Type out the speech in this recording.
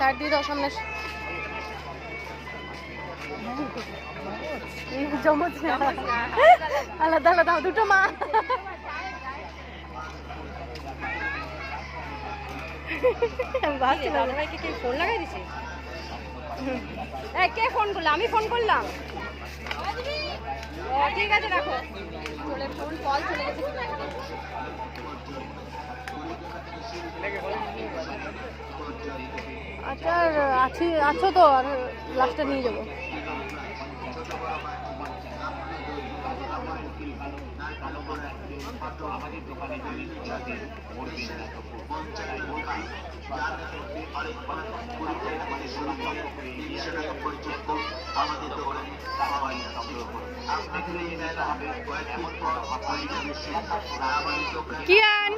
Side দিয়ে দাও সামনে। জমজ না, আলাদা আলাদা দুটো মা। ফোন লাগাই দিছে। কে ফোন করলো? আমি ফোন করলাম। ঠিক আছে রাখো। চলে ফোন কল চলে গেছে। আচ্ছা আছো তো? আর লাস্টটা নিয়ে যাবো। কিয়ান